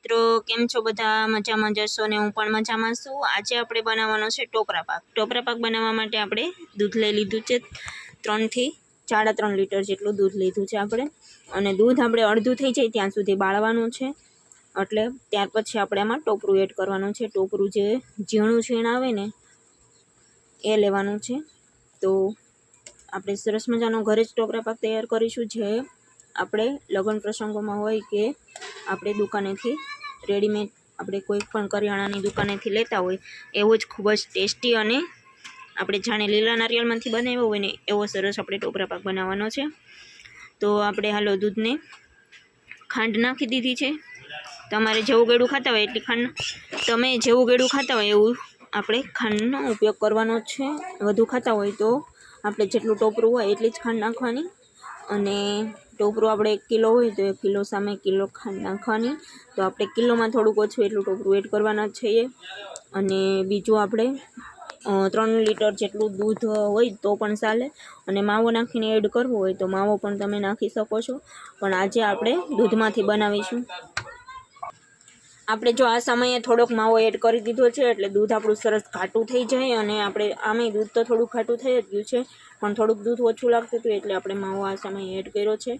મિત્રો કેમ છો બધા મજામાં જશો ને હું પણ મજામાં છું। આજે આપણે બનાવવાનો છે ટોપરા પાક। ટોપરા પાક બનાવવા માટે આપણે દૂધ લઈ લીધું છે 3 થી 3.5 લીટર જેટલું દૂધ લીધું છે આપણે। અને દૂધ આપણે અડધું થઈ જાય ત્યાં સુધી બાળવાનું છે, એટલે ત્યાર પછી આપણે આમાં ટોપરું એડ કરવાનું છે। ટોપરું જે ઝીણું ઝીણ આવે ને એ લેવાનું છે। તો આપણે સરસ મજાનો ઘરે જ ટોપરા પાક તૈયાર કરીશું, જે આપણે લગ્ન પ્રસંગોમાં હોય કે આપણે દુકાનેથી રેડીમેડ આપણે કોઈ પણ કરિયાણાની દુકાનેથી લેતા હોય એવો જ ખૂબ જ ટેસ્ટી અને આપણે જાણે લીલા નારિયેળમાંથી બનાવ્યો હોય ને એવો સરસ આપણે ટોપરા પાક બનાવવાનો છે। તો આપણે હાલો દૂધને ખાંડ નાખી દીધી છે। તમારે જેવું ગળ્યું ખાતા હોય એટલી ખાંડ, તમે જેવું ગળ્યું ખાતા હોય એવું આપણે ખાંડનો ઉપયોગ કરવાનો છે। વધુ ખાતા હોય તો આપણે જેટલું ટોપરું હોય એટલી જ ખાંડ નાખવાની, અને ટોપરું આપણે 1 કિલો હોય તો 1 કિલો સામે કિલો ખાંડ નાખવાની। તો આપણે કિલોમાં થોડુંક ઓછું એટલું ટોપરું એડ કરવાના છીએ। અને બીજું આપણે 3 લીટર જેટલું દૂધ હોય તો પણ ચાલે, અને માવો નાખીને એડ કરવો હોય તો માવો પણ તમે નાખી શકો છો, પણ આજે આપણે દૂધમાંથી બનાવીશું। આપણે જો આ સમયે થોડોક માવો એડ કરી દીધો છે એટલે દૂધ આપણું સરસ ઘાટું થઈ જાય, અને આપણે આમેય દૂધ તો થોડું ઘાટું થઈ જ ગયું છે, પણ થોડુંક દૂધ ઓછું લાગતું હતું એટલે આપણે માવો આ સમયે એડ કર્યો છે।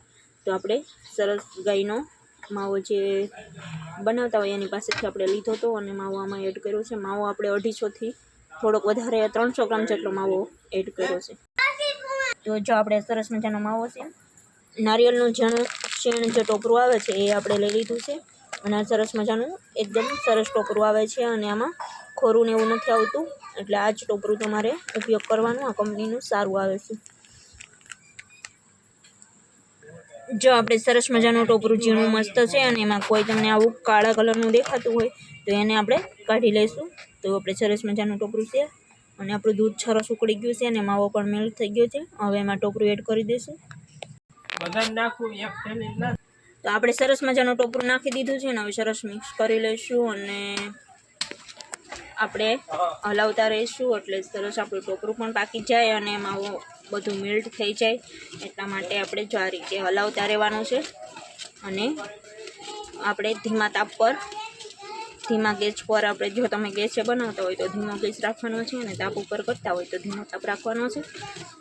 તો આપણે સરસ ગાયનો માવો જે બનાવતા હોય એની પાસેથી આપણે લીધો હતો અને માવો આમાં એડ કર્યો છે। માવો આપણે 250થી થોડોક વધારે 300 ગ્રામ જેટલો માવો એડ કર્યો છે। તો જો આપણે સરસ મજાનો માવો છે, નારિયેળનું ઝીણું જે ટોપરું આવે છે એ આપણે લઈ લીધું છે, અને સરસ મજાનું એકદમ સરસ ટોપરું આવે છે, અને આમાં ખોરું ને એવું નથી આવતું, એટલે આ જ ટોપરું તમારે ઉપયોગ કરવાનું। આ કંપનીનું સારું આવે છે। જો આપણે સરસ મજાનું ટોપરું ઝીણું મસ્ત છે, અને એમાં કોઈ તમને આવું કાળા કલરનું દેખાતું હોય તો એને આપણે કાઢી લઈશું। તો આપણે સરસ મજાનું ટોપરું છે, અને આપણું દૂધ સરસ ઉકળી ગયું છે, અને માવો પણ મેલ્ટ થઈ ગયો છે। હવે એમાં ટોપરું એડ કરી દઈશું। તો આપણે સરસ મજાનું ટોપરું નાખી દીધું છે ને હવે સરસ મિક્સ કરી લઈશું, અને આપણે હલાવતા રહીશું એટલે સરસ આપણું ટોપરું પણ પાકી જાય અને માવો બધું મેલ્ટ થઈ જાય। એટલા માટે આપણે જો આ રીતે હલાવતા રહેવાનું છે, અને આપણે ધીમા તાપ પર, ધીમા ગેસ પર, આપણે જો તમે ગેસે બનાવતા હોય તો ધીમો ગેસ રાખવાનો છે, અને તાપ ઉપર કરતા હોય તો ધીમો તાપ રાખવાનો છે।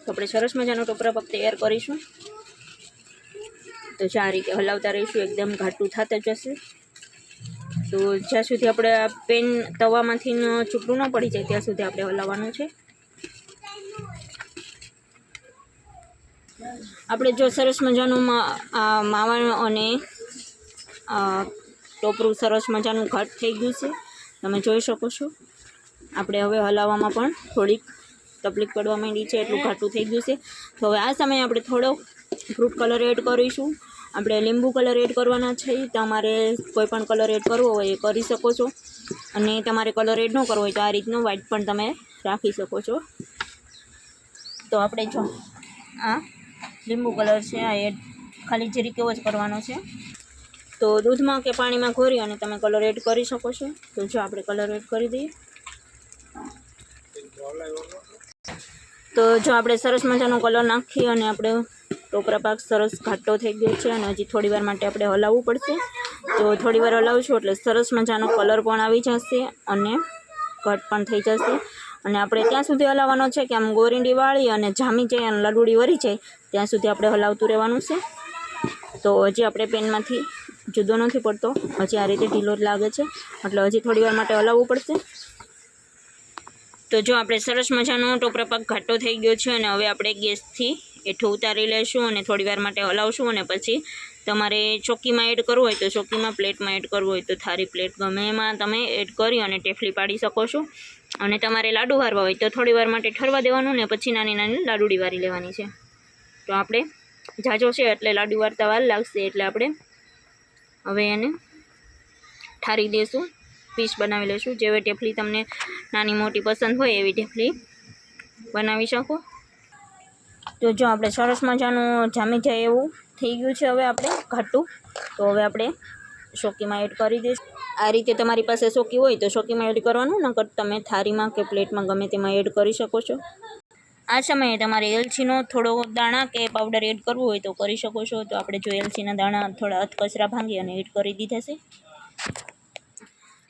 તો આપણે સરસ મજાનો ટોપરા પાક તૈયાર કરીશું। તો જો આ રીતે હલાવતા રહીશું, એકદમ ઘાટું થતું જશે। તો જ્યાં સુધી આપણે આ પેન તવામાંથી છૂટું ન પડી જાય ત્યાં સુધી આપણે હલાવવાનું છે। આપણે જો સરસ મજાનું માવા અને ટોપરું સરસ મજાનું ઘાટ થઈ ગયું છે, તમે જોઈ શકો છો। આપણે હવે હલાવવામાં પણ થોડીક તકલીફ પડવા માંડી છે, એટલું ઘાટું થઈ ગયું છે। તો હવે આ સમયે આપણે થોડો ફ્રૂટ કલર એડ કરીશું। આપણે લીંબુ કલર એડ કરવાના છે, તમારે કોઈ પણ કલર એડ કરવો હોય એ કરી શકો છો, અને તમારે કલર એડ ન કરવો હોય તો આ રીતનો વ્હાઈટ પણ તમે રાખી શકો છો। તો આપણે જો આ લીંબુ કલર છે આ એડ ખાલી જરીક એવો જ કરવાનો છે। તો દૂધમાં કે પાણીમાં ઘોરી અને તમે કલર એડ કરી શકો છો। તો જો આપણે કલર એડ કરી દઈએ। તો જો આપણે સરસ મજાનો કલર નાખી અને આપણે ટોપરા પાક સરસ ઘાટો થઈ ગયો છે, અને હજી થોડી વાર માટે આપણે હલાવવું પડશે। તો થોડી વાર હલાવશું એટલે સરસ મજાનો કલર પણ આવી જશે અને ઘટ પણ થઈ જશે, અને આપણે ત્યાં સુધી હલાવવાનો છે કે આમ ગોરીંડી વાળી અને જામી જાય અને લડુડી વળી જાય ત્યાં સુધી આપણે હલાવતું રહેવાનું છે। તો હજી આપણે પેનમાંથી જુદો નથી પડતો, હજી આ રીતે ઢીલો જ લાગે છે, એટલે હજી થોડી વાર માટે હલાવવું પડશે। તો જો આપણે સરસ મજાનો ટોપરા પાક ઘાટો થઈ ગયો છે, અને હવે આપણે ગેસથી હેઠું ઉતારી લઈશું અને થોડી વાર માટે હલાવશું, અને પછી તમારે ચોકીમાં એડ કરવું હોય તો ચોકીમાં, પ્લેટમાં એડ કરવું હોય તો થાળી પ્લેટ ગમે એમાં તમે એડ કરી અને ટેફલી પાડી શકો છો। અને તમારે લાડુ વારવા હોય તો થોડી વાર માટે ઠરવા દેવાનું, ને પછી નાની નાની લાડુડી વારી લેવાની છે। તો આપણે જાજો છે એટલે લાડુ વારતા વાર લાગશે, એટલે આપણે હવે એને ઠારી દઈશું, પીસ બનાવી લઈશું। જેવી ટેફલી તમને નાની મોટી પસંદ હોય એવી ટેફલી બનાવી શકો। તો જો આપણે સરસ મજાનું જામી જાય એવું થઈ ગયું છે હવે આપણે ઘાટું। તો હવે આપણે શોકીમાં એડ કરી દઈશું। આ રીતે તમારી પાસે શોકી હોય તો શોકીમાં એડ કરવાનું, નકર તમે થાળીમાં કે પ્લેટમાં ગમે તેમાં એડ કરી શકો છો। આ સમયે તમારે એલચીનો થોડો દાણા કે પાવડર એડ કરવું હોય તો કરી શકો છો। તો આપણે જો એલચીના દાણા થોડા અધકચરા ભાંગી અને એડ કરી દીધા છે।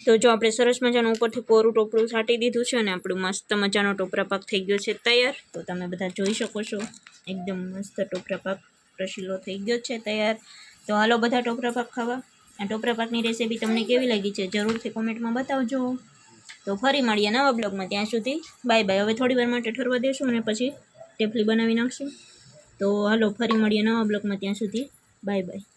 તો જો આપણે સરસ મજાનું ઉપરથી કોરું ટોપરું છાંટી દીધું છે અને આપણું મસ્ત મજાનો ટોપરા પાક થઈ ગયો છે તૈયાર. તો તમે બધા જોઈ શકો છો એકદમ મસ્ત ટોપરા પાક રસીલો થઈ ગયો છે તૈયાર. તો હાલો બધા ટોપરા પાક ખાવા. આ ટોપરા પાકની રેસીપી તમને કેવી લાગી છે જરૂરથી કોમેન્ટમાં બતાવજો. તો ફરી મળીએ નવા બ્લોગમાં. ત્યાં સુધી બાય બાય. હવે થોડી વાર માટે ઠરવા દેશું અને પછી ટેફલી બનાવી નાખશું. તો હાલો ફરી મળીએ નવા બ્લોગમાં. ત્યાં સુધી બાય બાય.